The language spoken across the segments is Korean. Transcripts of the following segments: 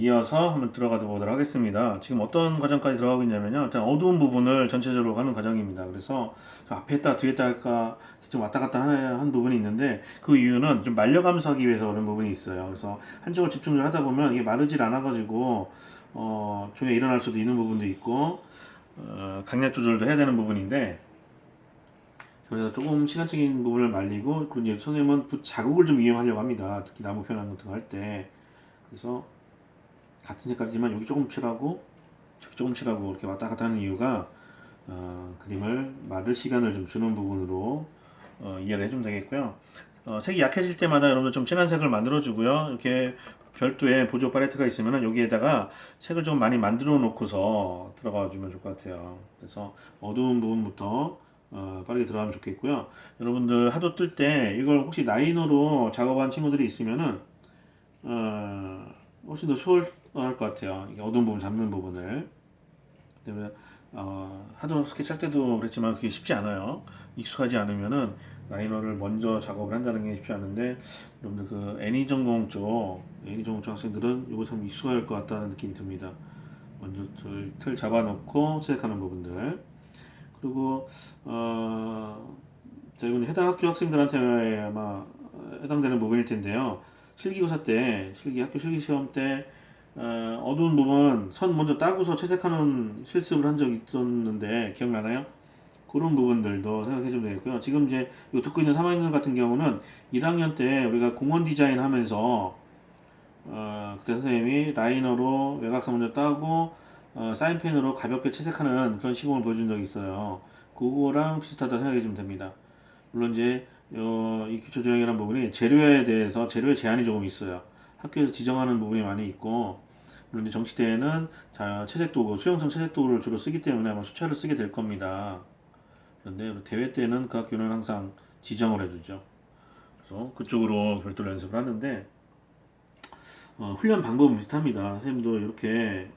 이어서 한번 들어가 보도록 하겠습니다. 지금 어떤 과정까지 들어가고 있냐면요. 일단 어두운 부분을 전체적으로 가는 과정입니다. 그래서 앞에 있다 뒤에 있다 할까 좀 왔다 갔다 한 부분이 있는데 그 이유는 좀 말려가면서 하기 위해서 그런 부분이 있어요. 그래서 한쪽을 집중을 하다 보면 이게 마르질 않아가지고 종에 일어날 수도 있는 부분도 있고 강약 조절도 해야 되는 부분인데 그래서 조금 시간적인 부분을 말리고 그리고 이제 선생님은 붓 자국을 좀 이용하려고 합니다. 특히 나무 표현 같은 거 할 때. 그래서 같은 색깔이지만 여기 조금 칠하고 저기 조금 칠하고 이렇게 왔다 갔다 하는 이유가 그림을 마를 시간을 좀 주는 부분으로 이해를 해주면 되겠고요. 색이 약해질 때마다 여러분들 좀 진한 색을 만들어 주고요. 이렇게 별도의 보조 팔레트가 있으면 여기에다가 색을 좀 많이 만들어 놓고서 들어가 주면 좋을 것 같아요. 그래서 어두운 부분부터 빠르게 들어가면 좋겠고요. 여러분들 하도 뜰 때 이걸 혹시 라이너로 작업한 친구들이 있으면은 어, 훨씬 더 수월할 것 같아요. 이게 어두운 부분 잡는 부분을. 때문에 하도 스케치 할 때도 그랬지만 그게 쉽지 않아요. 익숙하지 않으면은 라이너를 먼저 작업을 한다는 게 쉽지 않은데 여러분들 그 애니 전공 쪽 학생들은 이거 참 익숙할 것 같다는 느낌이 듭니다. 먼저 틀 잡아놓고 시작하는 부분들. 그리고 자 이건 해당 학교 학생들한테 아마 해당되는 부분일 텐데요. 실기고사 때, 학교 실기 시험 때 어두운 부분 선 먼저 따고서 채색하는 실습을 한 적이 있었는데 기억나나요? 그런 부분들도 생각해 주면 되겠고요. 지금 이제 이거 듣고 있는 3학년 같은 경우는 1학년 때 우리가 공원 디자인 하면서 그때 선생님이 라이너로 외곽선 먼저 따고 사인펜으로 가볍게 채색하는 그런 시범을 보여준 적이 있어요. 그거랑 비슷하다고 생각해 주면 됩니다. 물론 이제 이 기초 조형이라는 부분이 재료에 대해서 재료의 제한이 조금 있어요. 학교에서 지정하는 부분이 많이 있고 물론 이제 정시대에는 채색 도구, 수용성 채색 도구를 주로 쓰기 때문에 아마 수채를 쓰게 될 겁니다. 그런데 대회 때는 그 학교는 항상 지정을 해주죠. 그래서 그쪽으로 별도로 연습을 하는데 훈련 방법은 비슷합니다. 선생님도 이렇게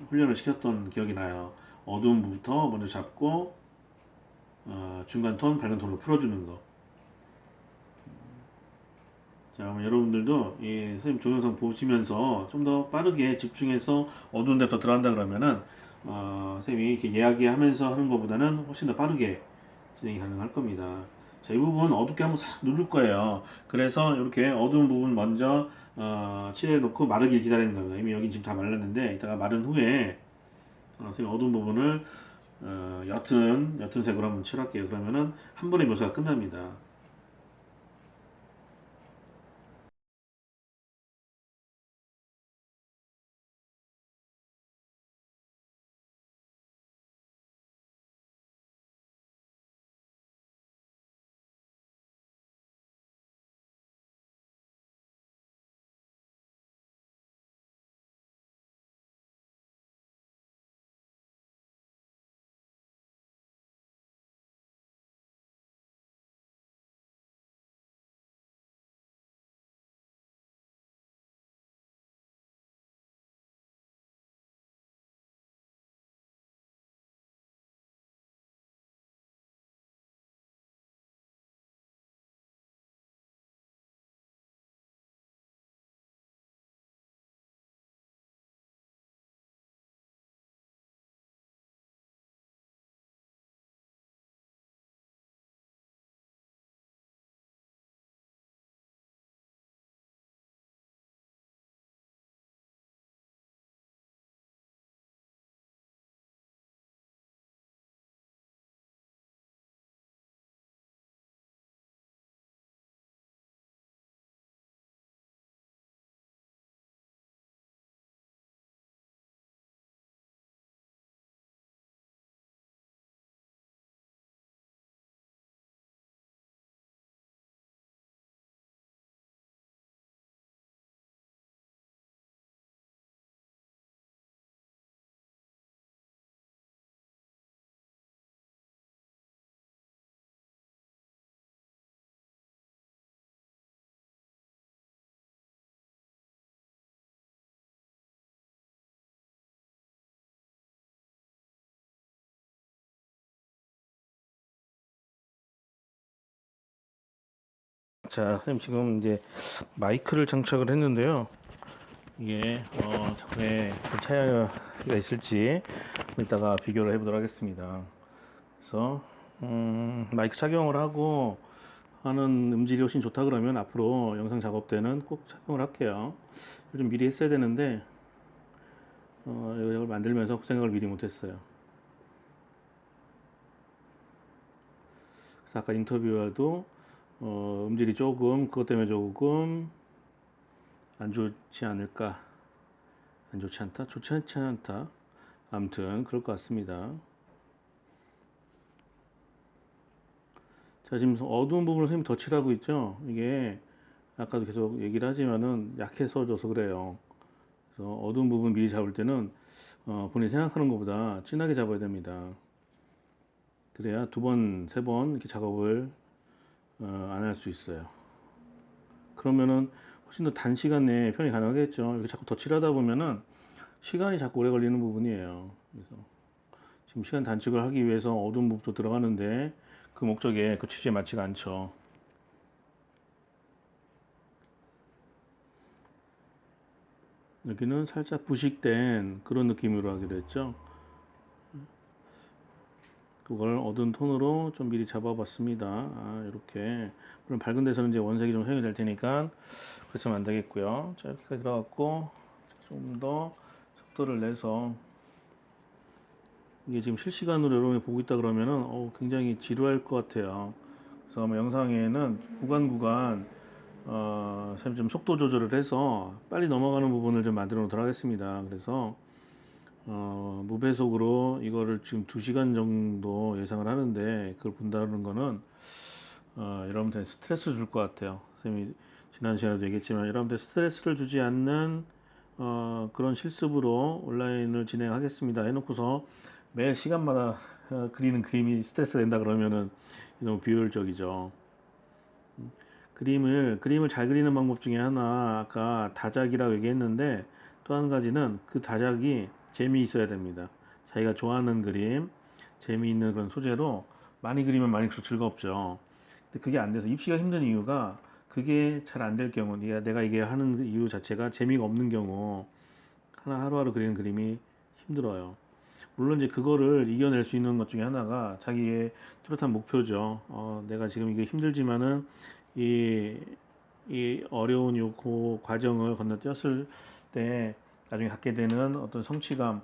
훈련을 시켰던 기억이 나요. 어두운 부부터 먼저 잡고 중간 톤, 밝은 톤으로 풀어주는 거. 자, 그럼 여러분들도 이 선생님 동영상 보시면서 좀 더 빠르게 집중해서 어두운 데부터 들어간다 그러면은 선생님이 이렇게 이야기하면서 하는 것보다는 훨씬 더 빠르게 진행이 가능할 겁니다. 자, 이 부분 어둡게 한번 싹 누를 거예요. 그래서 이렇게 어두운 부분 먼저 칠해 놓고 마르길 기다리는 겁니다. 이미 여기 지금 다 말랐는데 이따가 마른 후에 선생님 어두운 부분을 옅은 색으로 한번 칠할게요. 그러면은 한 번에 묘사가 끝납니다. 자, 선생님 지금 이제 마이크를 장착을 했는데요. 이게 작품에 좀 차이가 있을지 이따가 비교를 해보도록 하겠습니다. 그래서 마이크 착용을 하고 하는 음질이 훨씬 좋다 그러면 앞으로 영상 작업 때는 꼭 착용을 할게요. 좀 미리 했어야 되는데 이걸 만들면서 그 생각을 미리 못했어요. 그래서 아까 인터뷰와도 음질이 조금 그것 때문에 조금 안 좋지 않을까, 안 좋지 않다, 좋지 않다, 아무튼 그럴 것 같습니다. 자, 지금 어두운 부분을 선생님 덧칠하고 있죠. 이게 아까도 계속 얘기를 하지만은 약해서져서 그래요. 그래서 어두운 부분 미리 잡을 때는 본인이 생각하는 것보다 진하게 잡아야 됩니다. 그래야 두 번, 세 번 이렇게 작업을 안 할 수 있어요. 그러면은 훨씬 더 단시간 내에 표현이 가능하겠죠. 이렇게 자꾸 덧칠하다 보면은 시간이 자꾸 오래 걸리는 부분이에요. 그래서 지금 시간 단축을 하기 위해서 어두운 부분도 들어가는데 그 목적에 그 취지에 맞지가 않죠. 여기는 살짝 부식된 그런 느낌으로 하기로 했죠. 그걸 어두운 톤으로 좀 미리 잡아봤습니다. 이렇게. 물론 밝은 데서는 이제 원색이 좀 사용이 될 테니까 그렇으면 안 되겠고요. 자, 이렇게까지 들어갔고 좀 더 속도를 내서 이게 지금 실시간으로 여러분이 보고 있다 그러면은 굉장히 지루할 것 같아요. 그래서 아마 영상에는 구간 좀 속도 조절을 해서 빨리 넘어가는 부분을 좀 만들어 놓도록 하겠습니다. 그래서 무배속으로 이거를 지금 2시간 정도 예상을 하는데 그걸 본다는 거는 여러분들 스트레스를 줄 것 같아요. 선생님이 지난 시간에도 얘기했지만 여러분들 스트레스를 주지 않는 그런 실습으로 온라인을 진행하겠습니다 해놓고서 매 시간마다 그리는 그림이 스트레스가 된다 그러면은 너무 비효율적이죠. 그림을 잘 그리는 방법 중에 하나 아까 다작이라고 얘기했는데 또 한 가지는 그 다작이 재미있어야 됩니다. 자기가 좋아하는 그림, 재미있는 그런 소재로 많이 그리면 많이 즐겁죠. 근데 그게 안 돼서 입시가 힘든 이유가 그게 잘 안 될 경우, 내가 이게 하는 이유 자체가 재미가 없는 경우 하루하루 그리는 그림이 힘들어요. 물론 이제 그거를 이겨낼 수 있는 것 중에 하나가 자기의 뚜렷한 목표죠. 내가 지금 이게 힘들지만은 이, 이 어려운 그 과정을 건너뛰었을 때 나중에 갖게 되는 어떤 성취감,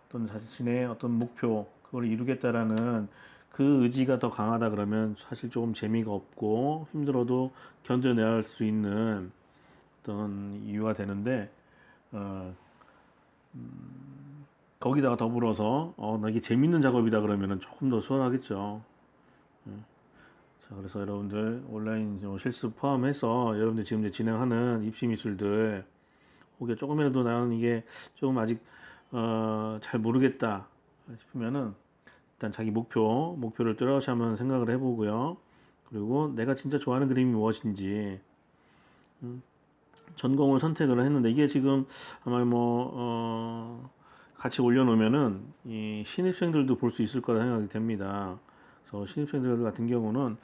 어떤 자신의 어떤 목표, 그걸 이루겠다라는 그 의지가 더 강하다 그러면 사실 조금 재미가 없고 힘들어도 견뎌내야 할 수 있는 어떤 이유가 되는데, 어, 거기다가 더불어서 나 이게 재밌는 작업이다 그러면은 조금 더 수월하겠죠. 예. 자, 그래서 여러분들 온라인 실습 포함해서 여러분들 지금 이제 진행하는 입시 미술들 혹여 조금이라도 나는 이게 좀 아직 잘 모르겠다 싶으면은 일단 자기 목표를 뚜렷이 한번 생각을 해보고요. 그리고 내가 진짜 좋아하는 그림이 무엇인지 전공을 선택을 했는데 이게 지금 아마 같이 올려놓으면은 이 신입생들도 볼 수 있을 거라 생각이 됩니다. 그래서 신입생들 같은 경우는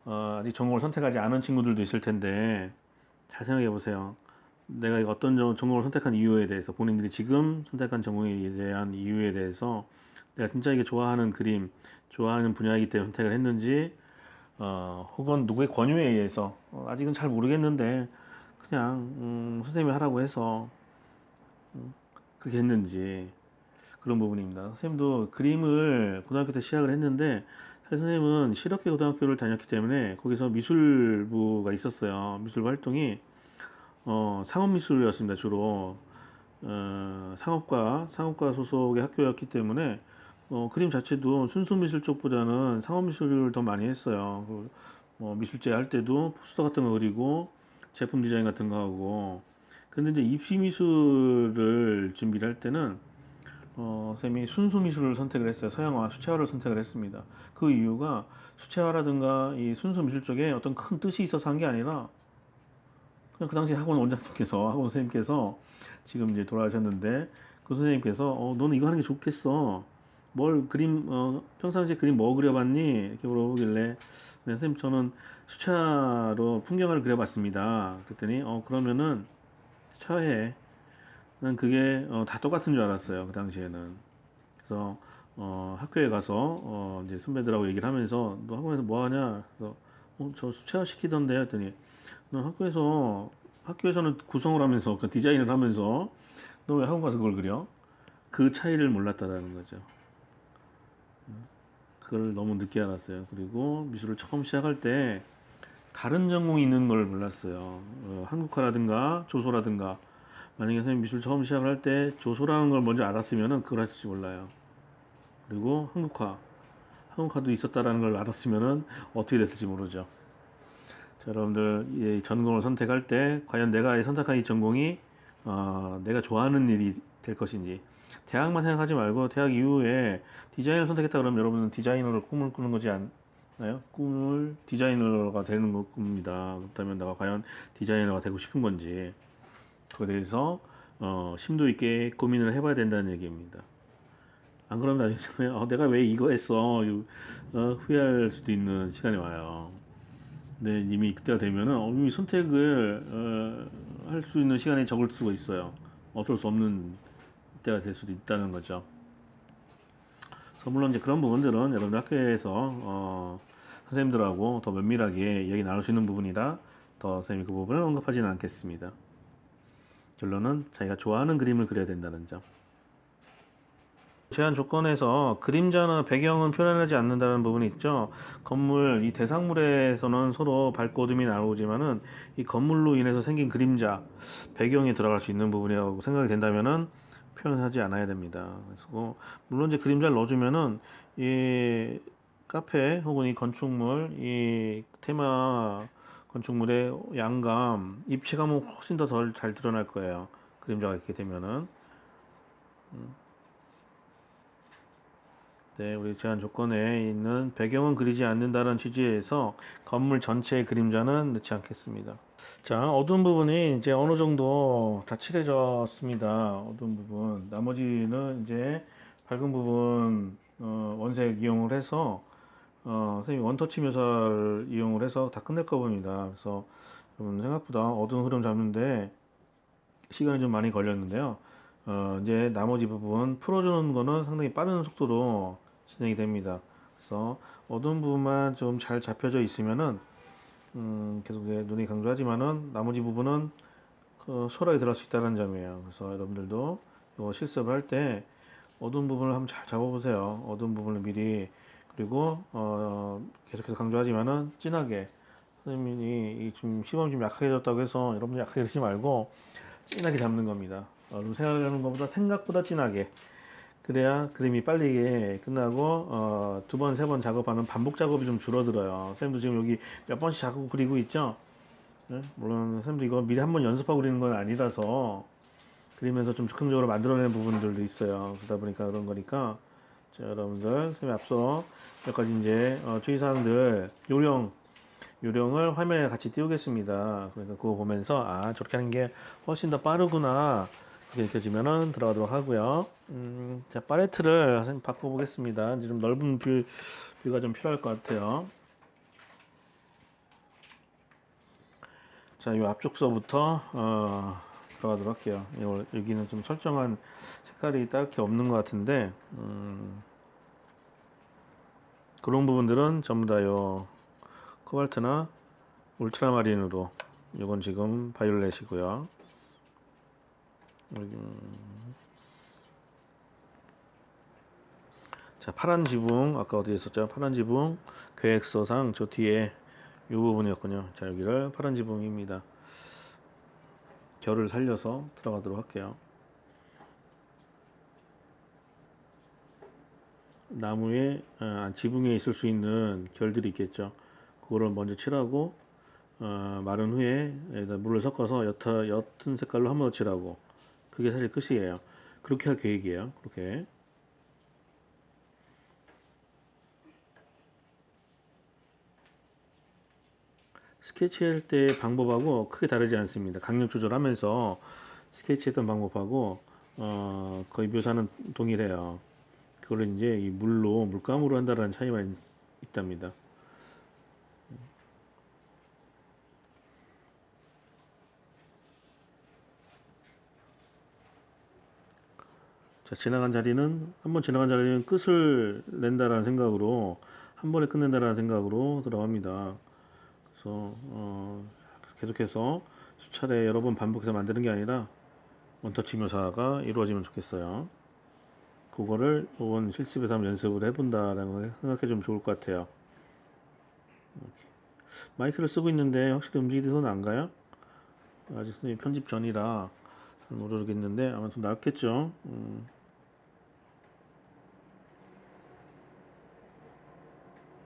아직 전공을 선택하지 않은 친구들도 있을 텐데 잘 생각해 보세요. 내가 어떤 전공을 선택한 이유에 대해서 본인들이 지금 선택한 전공에 대한 이유에 대해서 내가 진짜 이게 좋아하는 그림, 좋아하는 분야이기 때문에 선택을 했는지 혹은 누구의 권유에 의해서 아직은 잘 모르겠는데 그냥 선생님이 하라고 해서 그렇게 했는지 그런 부분입니다. 선생님도 그림을 고등학교 때 시작을 했는데 사실 선생님은 실업계 고등학교를 다녔기 때문에 거기서 미술부가 있었어요. 미술 활동이 상업미술이었습니다. 주로 상업과 소속의 학교였기 때문에 그림 자체도 순수미술 쪽보다는 상업미술을 더 많이 했어요. 미술제 할 때도 포스터 같은 거 그리고 제품 디자인 같은 거 하고 근데 이제 입시미술을 준비를 할 때는 쌤이 순수미술을 선택을 했어요. 서양화, 수채화를 선택을 했습니다. 그 이유가 수채화라든가 이 순수미술 쪽에 어떤 큰 뜻이 있어서 한 게 아니라 그냥 그 당시 학원 선생님께서 지금 이제 돌아가셨는데 그 선생님께서 너는 이거 하는 게 좋겠어. 뭘 그림 평상시에 그림 뭐 그려봤니? 이렇게 물어보길래 네, 선생님 저는 수채화로 풍경을 그려봤습니다. 그랬더니 그러면은 수채화해. 난 그게 다 똑같은 줄 알았어요. 그 당시에는. 그래서 학교에 가서 이제 선배들하고 얘기를 하면서 너 학원에서 뭐 하냐? 그래서 저 수채화 시키던데 했더니 너 학교에서는 구성을 하면서 그 디자인을 하면서 너 왜 학원 가서 그걸 그려? 그 차이를 몰랐다라는 거죠. 그걸 너무 늦게 알았어요. 그리고 미술을 처음 시작할 때 다른 전공이 있는 걸 몰랐어요. 한국화라든가 조소라든가. 만약에 선생님 미술 처음 시작할 때 조소라는 걸 먼저 알았으면은 그걸 할지 몰라요. 그리고 한국화도 있었다라는 걸 알았으면은 어떻게 됐을지 모르죠. 자, 여러분들 이 전공을 선택할 때 과연 내가 선택한 이 전공이 내가 좋아하는 일이 될 것인지. 대학만 생각하지 말고 대학 이후에 디자인을 선택했다 그러면 여러분은 디자이너로 꿈을 꾸는 거지 않나요? 꿈을 디자이너가 되는 겁니다. 그렇다면 내가 과연 디자이너가 되고 싶은 건지 그에 대해서 심도 있게 고민을 해봐야 된다는 얘기입니다. 안 그러면 나중에 내가 왜 이거 했어 후회할 수도 있는 시간이 와요. 근데 이미 그때가 되면은 이미 선택을 할 수 있는 시간이 적을 수가 있어요. 어쩔 수 없는 때가 될 수도 있다는 거죠. 그래서 물론 이제 그런 부분들은 여러분들 학교에서 선생님들하고 더 면밀하게 이야기 나눌 수 있는 부분이라 더 선생님이 그 부분을 언급하지는 않겠습니다. 결론은 자기가 좋아하는 그림을 그려야 된다는 점. 제한 조건에서 그림자나 배경은 표현하지 않는다는 부분이 있죠. 건물, 이 대상물에서는 서로 밝고 어둠이 나오지만은 이 건물로 인해서 생긴 그림자, 배경에 들어갈 수 있는 부분이라고 생각이 된다면은 표현하지 않아야 됩니다. 그래서 물론 이제 그림자를 넣어주면은 이 카페 혹은 이 건축물, 이 테마 건축물의 양감, 입체감은 훨씬 더 잘 드러날 거예요. 그림자가 있게 되면은. 네, 우리 제한 조건에 있는 배경은 그리지 않는다는 취지에서 건물 전체의 그림자는 넣지 않겠습니다. 자, 어두운 부분이 이제 어느 정도 다 칠해졌습니다. 어두운 부분. 나머지는 이제 밝은 부분 원색 이용을 해서 선생님 원터치 묘사를 이용을 해서 다 끝낼 겁니다. 그래서 여러분 생각보다 어두운 흐름 잡는데 시간이 좀 많이 걸렸는데요. 이제 나머지 부분 풀어주는 거는 상당히 빠른 속도로 진행이 됩니다. 그래서 어두운 부분만 좀 잘 잡혀져 있으면은 계속 눈이 강조하지만은 나머지 부분은 소홀하게 들어갈 수 있다는 점이에요. 그래서 여러분들도 이거 실습을 할 때 어두운 부분을 한번 잘 잡아보세요. 어두운 부분을 미리 그리고 계속해서 강조하지만은 진하게 선생님이 지금 시범이 좀 약해졌다고 해서 여러분들 약하게 그러지 말고 진하게 잡는 겁니다. 생각하는 것보다 생각보다 진하게. 그래야 그림이 빨리 끝나고 두 번, 세 번 작업하는 반복 작업이 좀 줄어들어요. 선생님도 지금 여기 몇 번씩 자꾸 그리고 있죠? 네? 물론 선생님도 이거 미리 한번 연습하고 그리는 건 아니라서 그리면서 좀 즉흥적으로 만들어내는 부분들도 있어요. 그러다 보니까 그런 거니까 자, 여러분들 선생님이 앞서 몇 가지 이제 주의사항들 요령을 화면에 같이 띄우겠습니다. 그러니까 그거 보면서 저렇게 하는 게 훨씬 더 빠르구나 이렇게 느껴지면은 들어가도록 하고요. 자, 팔레트를 선생님 바꿔보겠습니다. 이제 좀 넓은 뷰가 좀 필요할 것 같아요. 자, 이 앞쪽서부터 들어가도록 할게요. 여기는 좀 설정한 색깔이 딱히 없는 것 같은데 그런 부분들은 전부 다요 코발트나 울트라마린으로 이건 지금 바이올렛이고요. 자, 파란 지붕 아까 어디 있었죠? 파란 지붕 계획서상 저 뒤에 이 부분이었군요. 자, 여기를 파란 지붕입니다. 결을 살려서 들어가도록 할게요. 나무에 지붕에 있을 수 있는 결들이 있겠죠. 그거를 먼저 칠하고 마른 후에 여기다 물을 섞어서 옅은 색깔로 한 번 더 칠하고 그게 사실 끝이에요. 그렇게 할 계획이에요. 그렇게 스케치할 때 방법하고 크게 다르지 않습니다. 강력 조절하면서 스케치했던 방법하고 거의 묘사는 동일해요. 그걸 이제 이 물감으로 한다는 차이만 있답니다. 자, 지나간 자리는 한번 지나간 자리는 끝을 낸다라는 생각으로 한 번에 끝낸다라는 생각으로 들어갑니다. 그래서 계속해서 수차례 여러 번 반복해서 만드는 게 아니라 원터치 묘사가 이루어지면 좋겠어요. 그거를 이번 실습에서 한번 연습을 해본다라는 걸 생각해 주면 좋을 것 같아요. 마이크를 쓰고 있는데 확실히 움직이는 손 안 가요? 아직 선생님 편집 전이라 잘 모르겠는데 아마 좀 낫겠죠.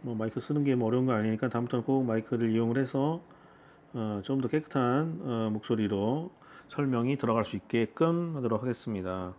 뭐 마이크 쓰는 게 뭐 어려운 거 아니니까 다음부터는 꼭 마이크를 이용을 해서 좀 더 깨끗한 목소리로 설명이 들어갈 수 있게끔 하도록 하겠습니다.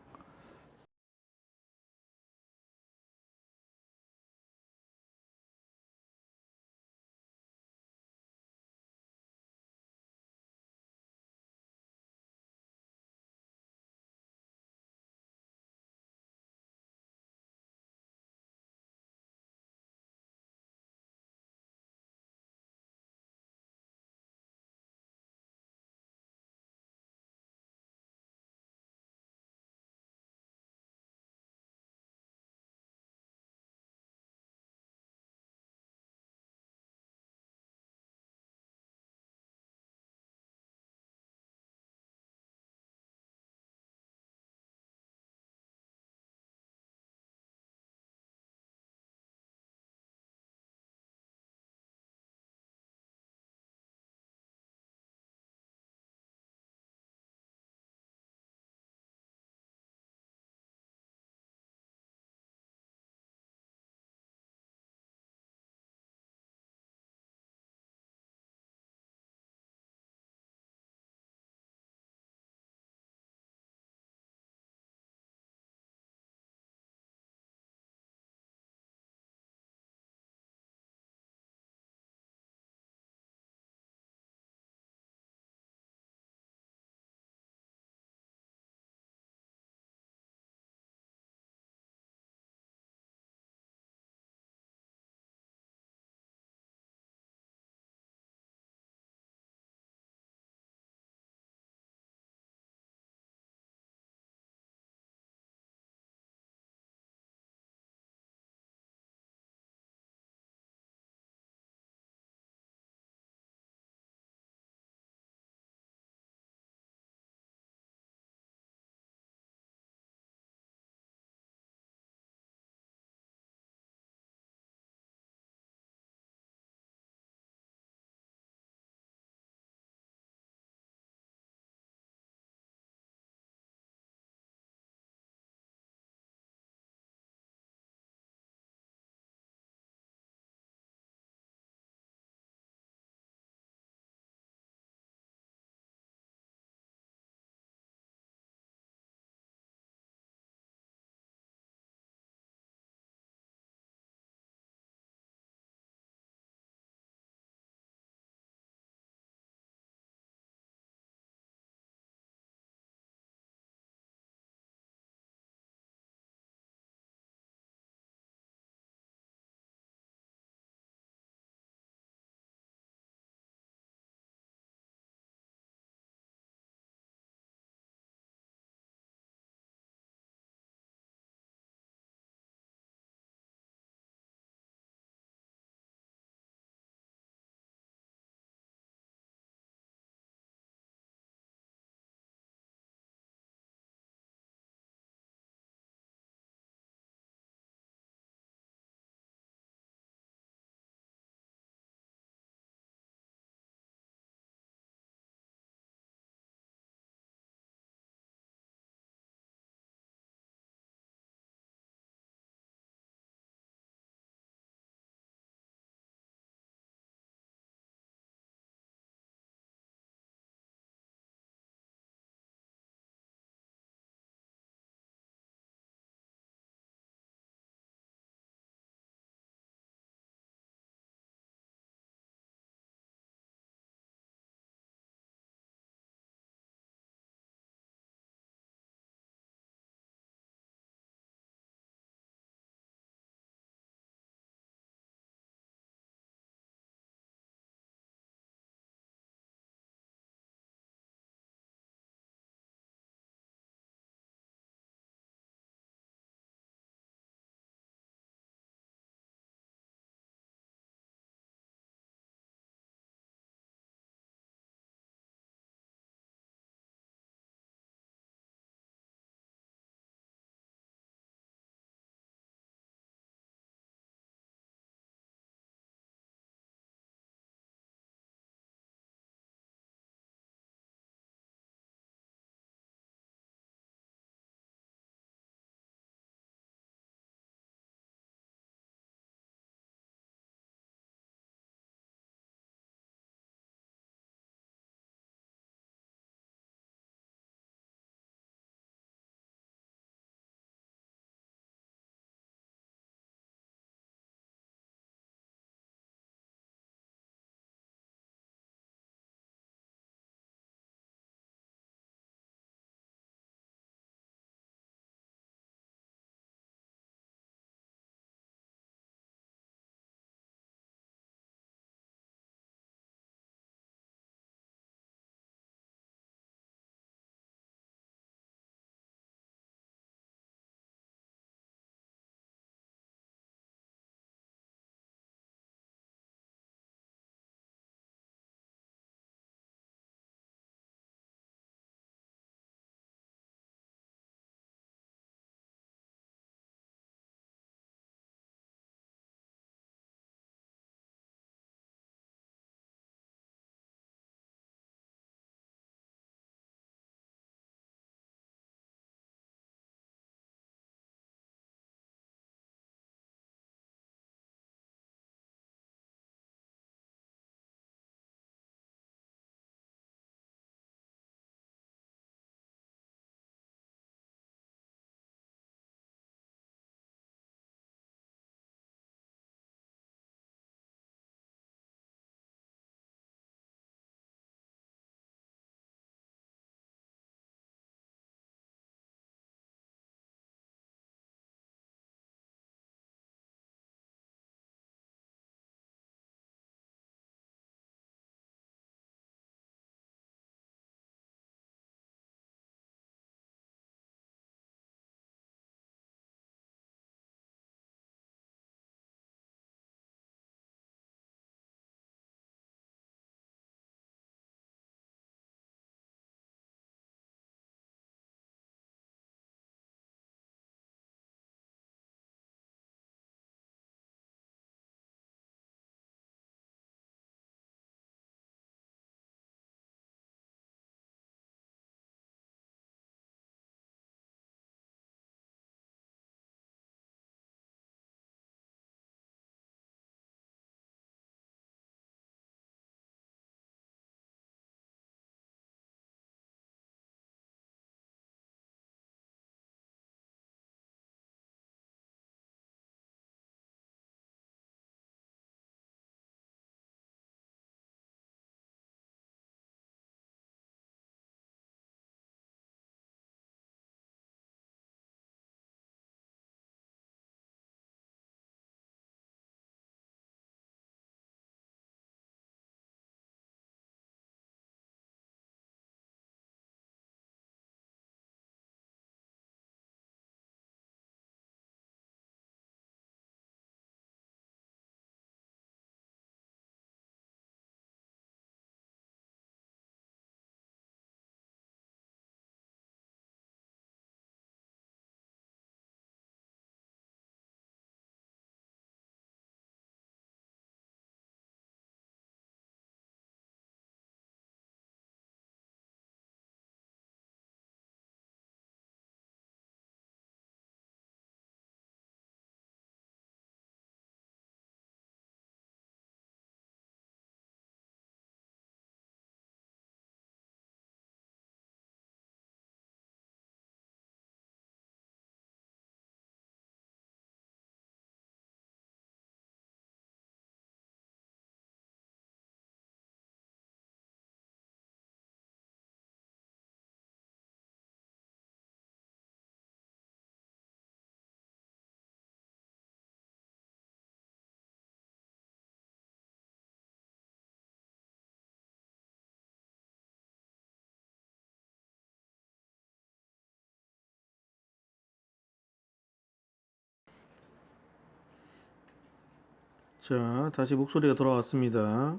자, 다시 목소리가 돌아왔습니다.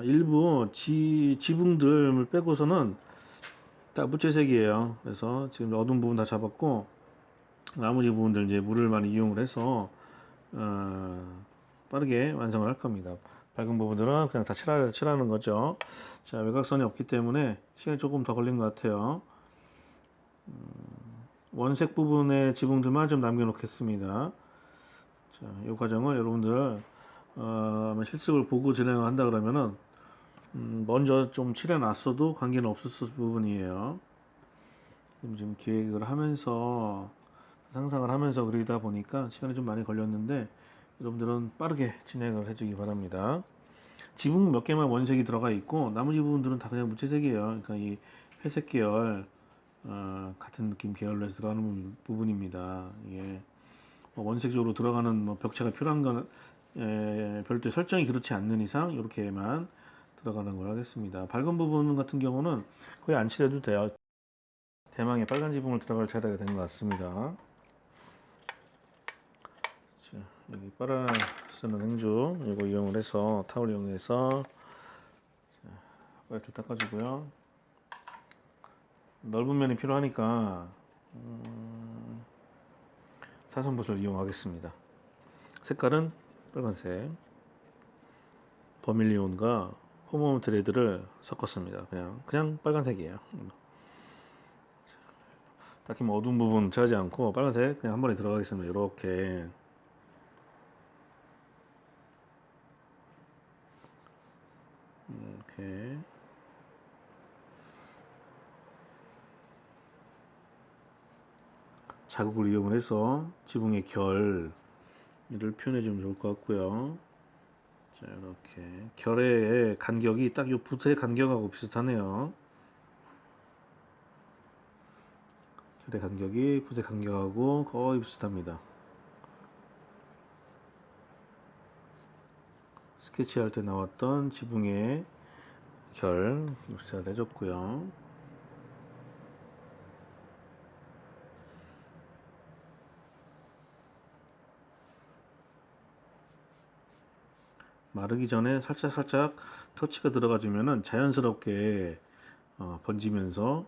일부 지붕들 빼고서는 딱 무채색이에요. 그래서 지금 어두운 부분 다 잡았고, 나머지 부분들 이제 물을 많이 이용을 해서, 빠르게 완성을 할 겁니다. 밝은 부분들은 그냥 다 칠하는 거죠. 자, 외곽선이 없기 때문에 시간이 조금 더 걸린 것 같아요. 원색 부분의 지붕들만 좀 남겨놓겠습니다. 자, 이 과정을 여러분들 실습을 보고 진행을 한다 그러면은 먼저 좀 칠해놨어도 관계는 없었을 부분이에요. 지금 기획을 하면서 상상을 하면서 그리다 보니까 시간이 좀 많이 걸렸는데 여러분들은 빠르게 진행을 해주기 바랍니다. 지붕 몇 개만 원색이 들어가 있고 나머지 부분들은 다 그냥 무채색이에요. 그러니까 이 회색 계열 같은 느낌 계열로 해서 들어가는 부분입니다. 이게 뭐 원색적으로 들어가는 뭐 벽체가 필요한 건 별도의 설정이 그렇지 않는 이상 이렇게만 들어가는 걸 하겠습니다. 밝은 부분 같은 경우는 거의 안 칠해도 돼요. 대망의 빨간 지붕을 들어갈 차례가 된 것 같습니다. 자, 여기 빨아 쓰는 행주 이거 이용을 해서 타월 이용해서 빨리 닦아주고요. 넓은 면이 필요하니까 사선붓을 이용하겠습니다. 색깔은 빨간색. 버밀리온과 홈홈 드레드를 섞었습니다. 그냥 빨간색이에요. 딱히 뭐 어두운 부분 칠하지 않고 빨간색 그냥 한 번에 들어가겠습니다. 이렇게 이렇게 자국을 이용을 해서 지붕의 결을 표현해 주면 좋을 것 같고요. 자, 이렇게 결의 간격이 딱 이 붓의 간격하고 비슷하네요. 결의 간격이 붓의 간격하고 거의 비슷합니다. 스케치할 때 나왔던 지붕의 결 잘 해줬고요. 마르기 전에 살짝 터치가 들어가주면은 자연스럽게 번지면서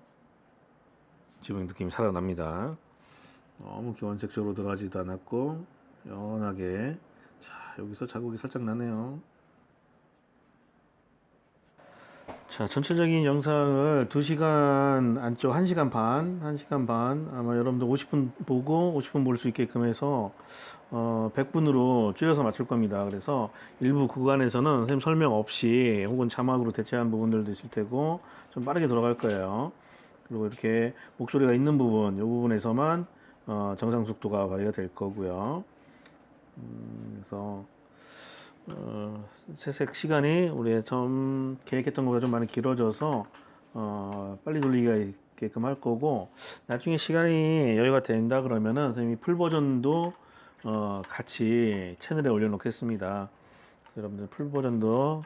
지붕 느낌이 살아납니다. 너무 기원색적으로 들어가지도 않았고 연하게. 자, 여기서 자국이 살짝 나네요. 자, 전체적인 영상을 2시간 안쪽 1시간 반 아마 여러분들 50분 보고 50분 볼 수 있게끔 해서 100분으로 줄여서 맞출 겁니다. 그래서 일부 구간에서는 선생님 설명 없이 혹은 자막으로 대체한 부분들도 있을 테고 좀 빠르게 돌아갈 거예요. 그리고 이렇게 목소리가 있는 부분, 이 부분에서만 정상 속도가 발휘가 될 거고요. 그래서 채색 시간이 우리 처음 계획했던 것보다 좀 많이 길어져서 빨리 돌리기가 있게끔 할 거고, 나중에 시간이 여유가 된다 그러면은 선생님이 풀 버전도 같이 채널에 올려놓겠습니다. 여러분들 풀 버전도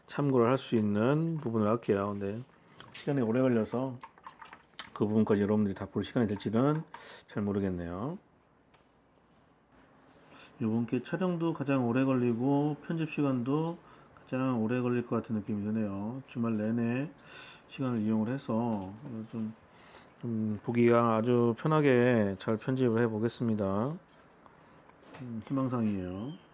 참고를 할 수 있는 부분을 할게요. 근데 시간이 오래 걸려서 그 부분까지 여러분들이 다 볼 시간이 될지는 잘 모르겠네요. 이번 게 촬영도 가장 오래 걸리고 편집 시간도 가장 오래 걸릴 것 같은 느낌이 드네요. 주말 내내 시간을 이용을 해서 좀 보기가 아주 편하게 잘 편집을 해 보겠습니다. 희망사항이에요.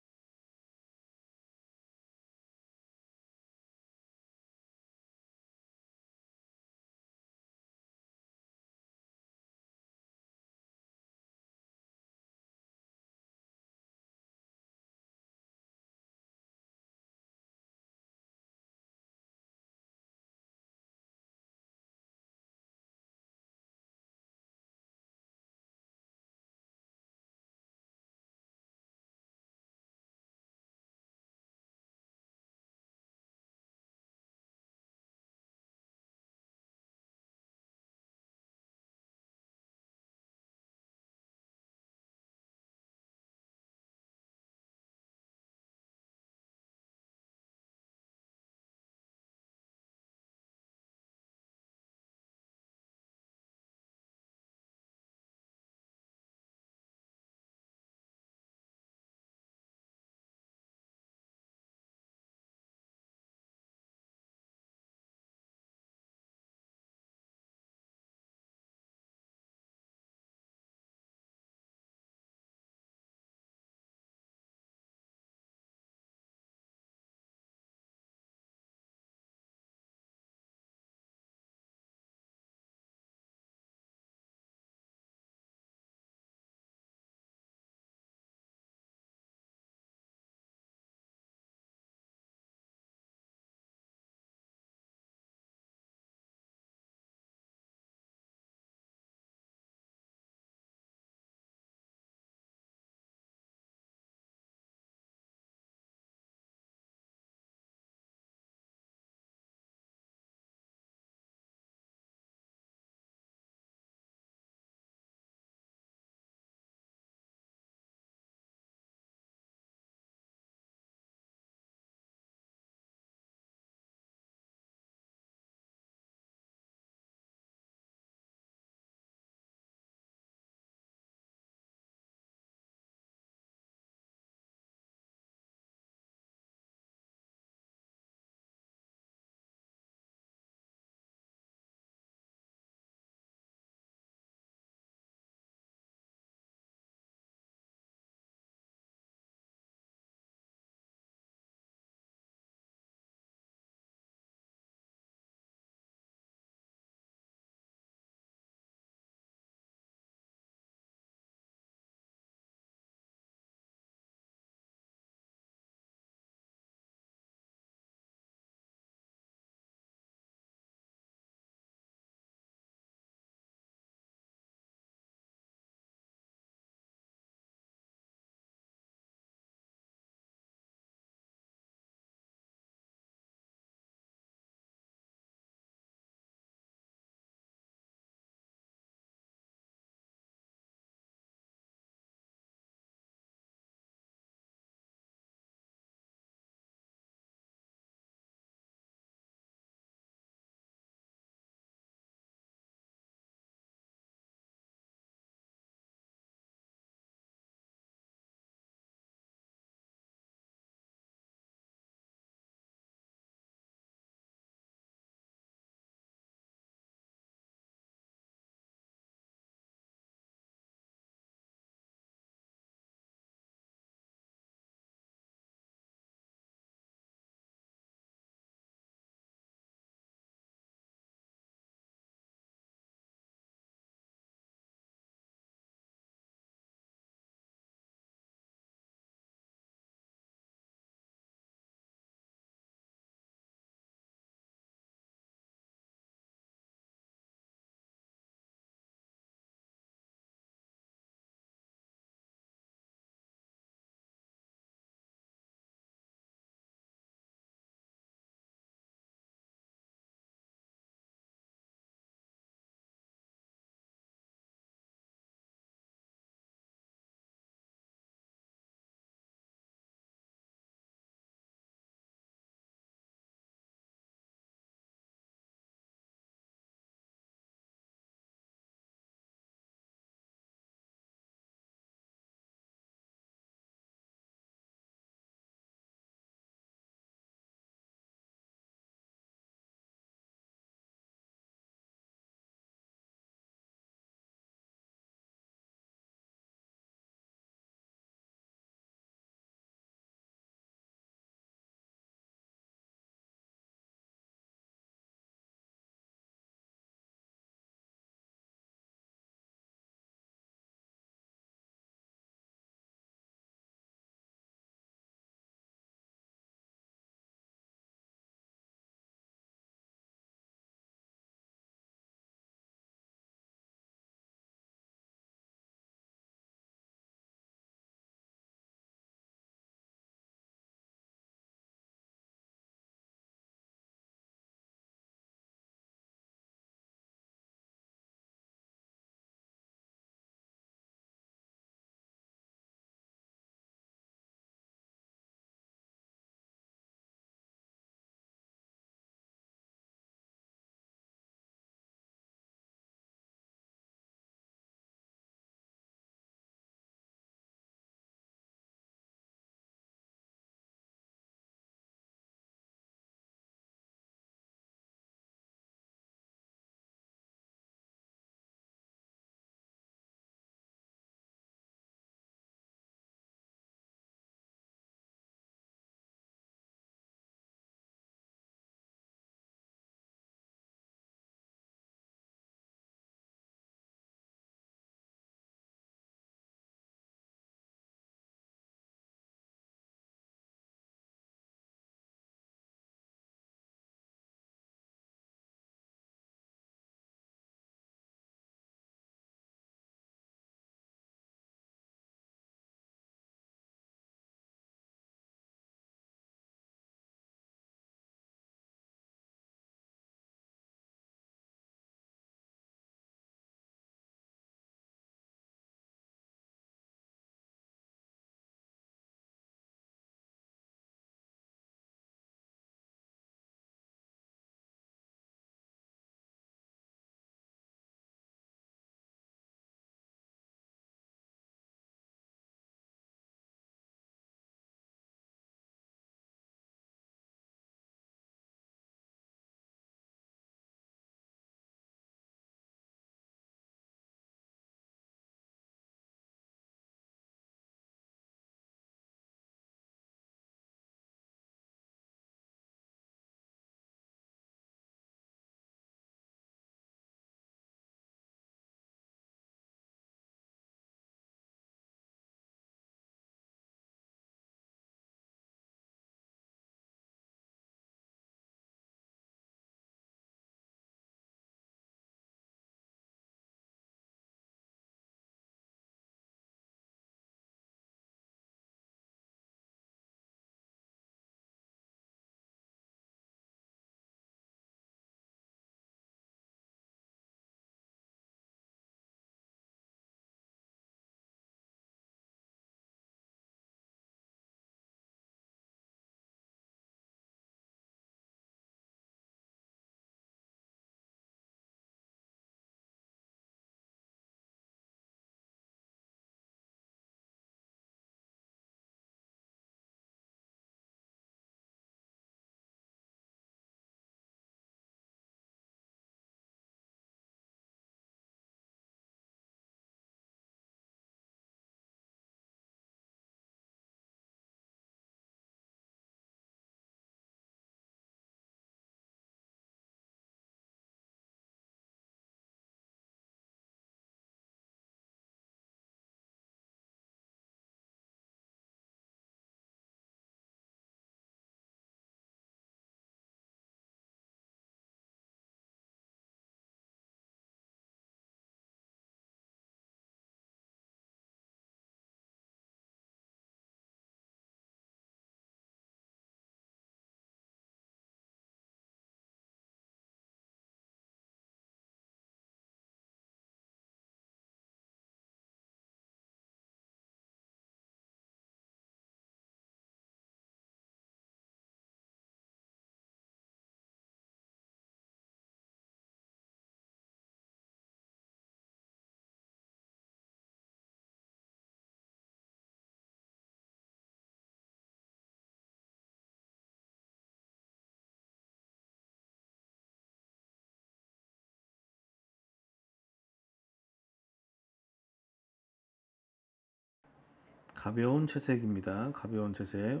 가벼운 채색입니다. 가벼운 채색.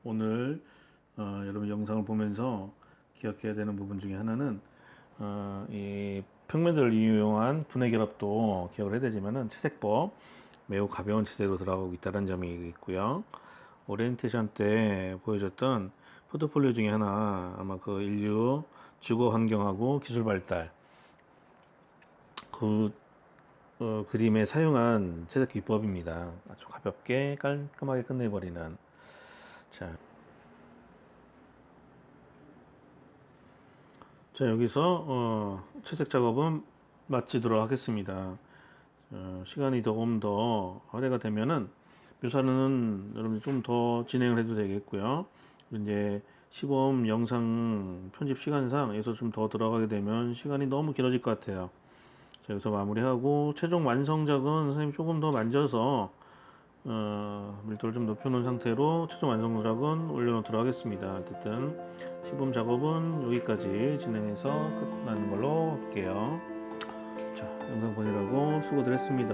오늘 여러분 영상을 보면서 기억해야 되는 부분 중에 하나는 이 평면들을 이용한 분해 결합도 기억을 해야 되지만은 채색법 매우 가벼운 채색으로 들어가고 있다는 점이 있고요. 오리엔테이션 때 보여줬던 포트폴리오 중에 하나 아마 그 인류 주거 환경하고 기술 발달 그 그림에 사용한 채색 기법입니다. 아주 가볍게 깔끔하게 끝내버리는. 자, 여기서 채색 작업은 마치도록 하겠습니다. 시간이 조금 더 할애가 되면은 묘사는 여러분이 좀 더 진행을 해도 되겠고요. 이제 시범 영상 편집 시간상에서 좀 더 들어가게 되면 시간이 너무 길어질 것 같아요. 자, 여기서 마무리하고 최종 완성작은 선생님 조금 더 만져서 밀도를 좀 높여놓은 상태로 최종 완성작은 올려놓도록 하겠습니다. 어쨌든 시범 작업은 여기까지 진행해서 끝나는 걸로 할게요. 자, 영상 보느라고 수고들 했습니다.